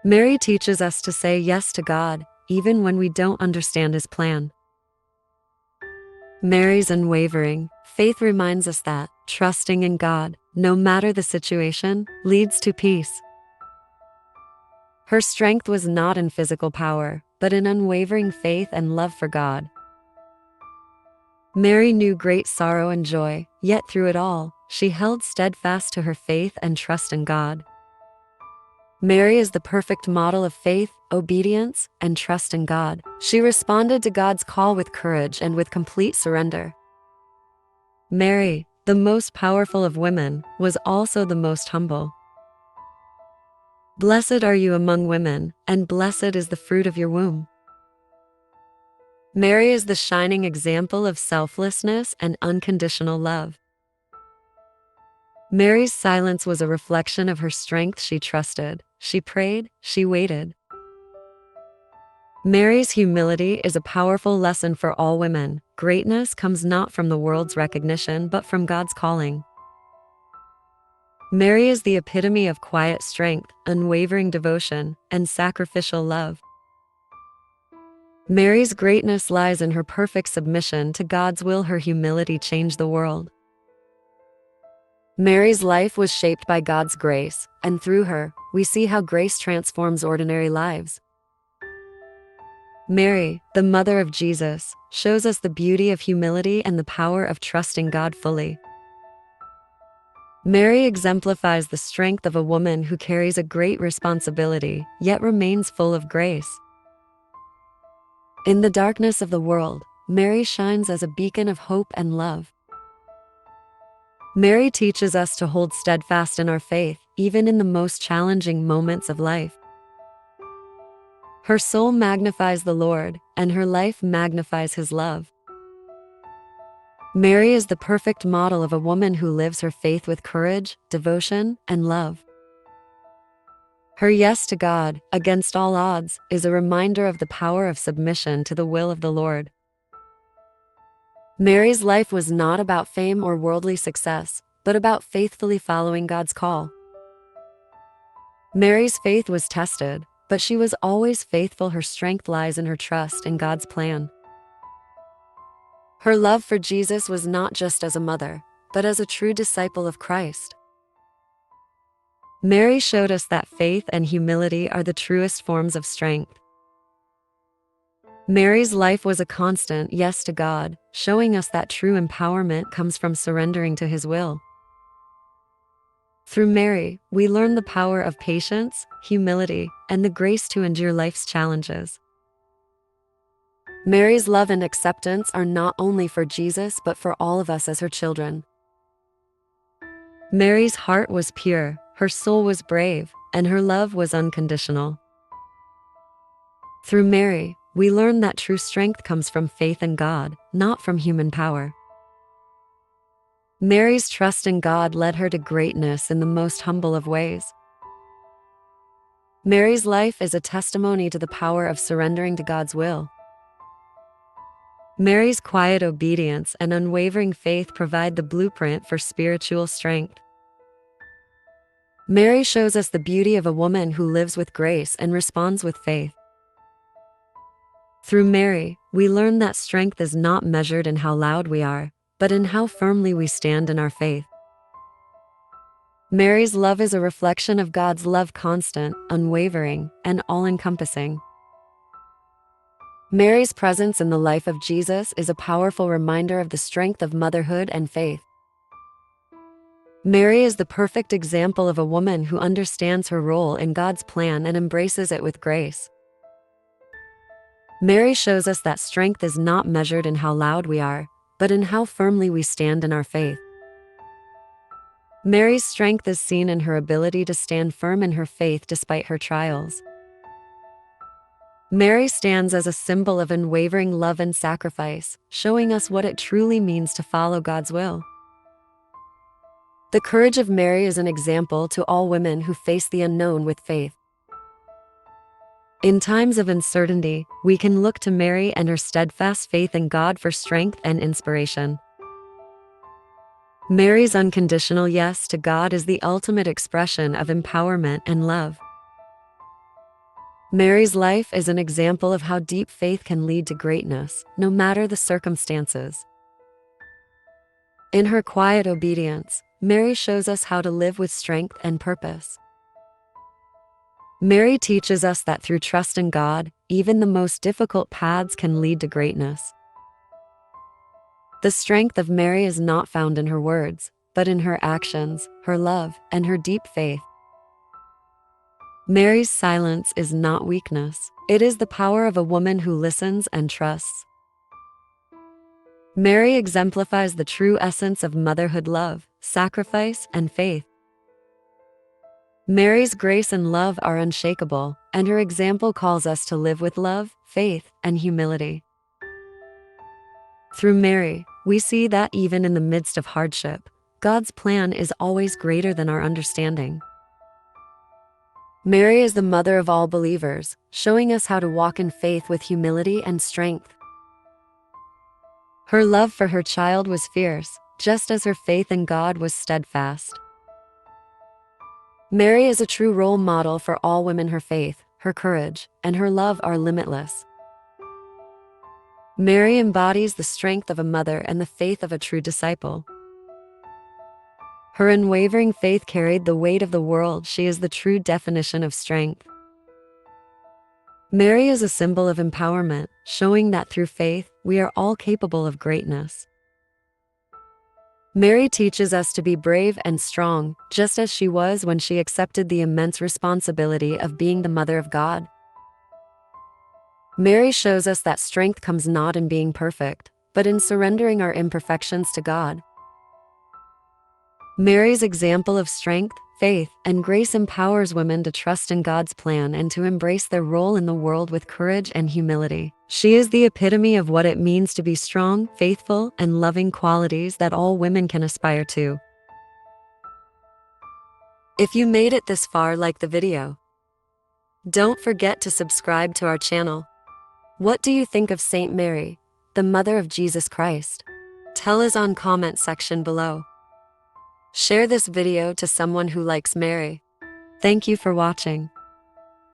Mary teaches us to say yes to God, even when we don't understand His plan. Mary's unwavering faith reminds us that trusting in God, no matter the situation, leads to peace. Her strength was not in physical power, but in unwavering faith and love for God. Mary knew great sorrow and joy, yet through it all, she held steadfast to her faith and trust in God. Mary is the perfect model of faith, obedience, and trust in God. She responded to God's call with courage and with complete surrender. Mary, the most powerful of women, was also the most humble. Blessed are you among women, and blessed is the fruit of your womb. Mary is the shining example of selflessness and unconditional love. Mary's silence was a reflection of her strength. She trusted, she prayed, she waited. Mary's humility is a powerful lesson for all women. Greatness comes not from the world's recognition but from God's calling. Mary is the epitome of quiet strength, unwavering devotion, and sacrificial love. Mary's greatness lies in her perfect submission to God's will. Her humility changed the world. Mary's life was shaped by God's grace, and through her, we see how grace transforms ordinary lives. Mary, the mother of Jesus, shows us the beauty of humility and the power of trusting God fully. Mary exemplifies the strength of a woman who carries a great responsibility, yet remains full of grace. In the darkness of the world, Mary shines as a beacon of hope and love. Mary teaches us to hold steadfast in our faith, even in the most challenging moments of life. Her soul magnifies the Lord, and her life magnifies His love. Mary is the perfect model of a woman who lives her faith with courage, devotion, and love. Her yes to God, against all odds, is a reminder of the power of submission to the will of the Lord. Mary's life was not about fame or worldly success, but about faithfully following God's call. Mary's faith was tested, but she was always faithful. Her strength lies in her trust in God's plan. Her love for Jesus was not just as a mother, but as a true disciple of Christ. Mary showed us that faith and humility are the truest forms of strength. Mary's life was a constant yes to God, showing us that true empowerment comes from surrendering to His will. Through Mary, we learn the power of patience, humility, and the grace to endure life's challenges. Mary's love and acceptance are not only for Jesus but for all of us as her children. Mary's heart was pure, her soul was brave, and her love was unconditional. Through Mary, we learn that true strength comes from faith in God, not from human power. Mary's trust in God led her to greatness in the most humble of ways. Mary's life is a testimony to the power of surrendering to God's will. Mary's quiet obedience and unwavering faith provide the blueprint for spiritual strength. Mary shows us the beauty of a woman who lives with grace and responds with faith. Through Mary, we learn that strength is not measured in how loud we are, but in how firmly we stand in our faith. Mary's love is a reflection of God's love, constant, unwavering, and all-encompassing. Mary's presence in the life of Jesus is a powerful reminder of the strength of motherhood and faith. Mary is the perfect example of a woman who understands her role in God's plan and embraces it with grace. Mary shows us that strength is not measured in how loud we are, but in how firmly we stand in our faith. Mary's strength is seen in her ability to stand firm in her faith despite her trials. Mary stands as a symbol of unwavering love and sacrifice, showing us what it truly means to follow God's will. The courage of Mary is an example to all women who face the unknown with faith. In times of uncertainty, we can look to Mary and her steadfast faith in God for strength and inspiration. Mary's unconditional yes to God is the ultimate expression of empowerment and love. Mary's life is an example of how deep faith can lead to greatness, no matter the circumstances. In her quiet obedience, Mary shows us how to live with strength and purpose. Mary teaches us that through trust in God, even the most difficult paths can lead to greatness. The strength of Mary is not found in her words, but in her actions, her love, and her deep faith. Mary's silence is not weakness. It is the power of a woman who listens and trusts. Mary exemplifies the true essence of motherhood: love, sacrifice, and faith. Mary's grace and love are unshakable, and her example calls us to live with love, faith, and humility. Through Mary, we see that even in the midst of hardship, God's plan is always greater than our understanding. Mary is the mother of all believers, showing us how to walk in faith with humility and strength. Her love for her child was fierce, just as her faith in God was steadfast. Mary is a true role model for all women. Her faith, her courage, and her love are limitless. Mary embodies the strength of a mother and the faith of a true disciple. Her unwavering faith carried the weight of the world. She is the true definition of strength. Mary is a symbol of empowerment, showing that through faith, we are all capable of greatness. Mary teaches us to be brave and strong, just as she was when she accepted the immense responsibility of being the mother of God. Mary shows us that strength comes not in being perfect, but in surrendering our imperfections to God. Mary's example of strength, faith, and grace empowers women to trust in God's plan and to embrace their role in the world with courage and humility. She is the epitome of what it means to be strong, faithful, and loving, qualities that all women can aspire to. If you made it this far, like the video. Don't forget to subscribe to our channel. What do you think of Saint Mary, the mother of Jesus Christ? Tell us on comment section below. Share this video to someone who likes Mary. Thank you for watching.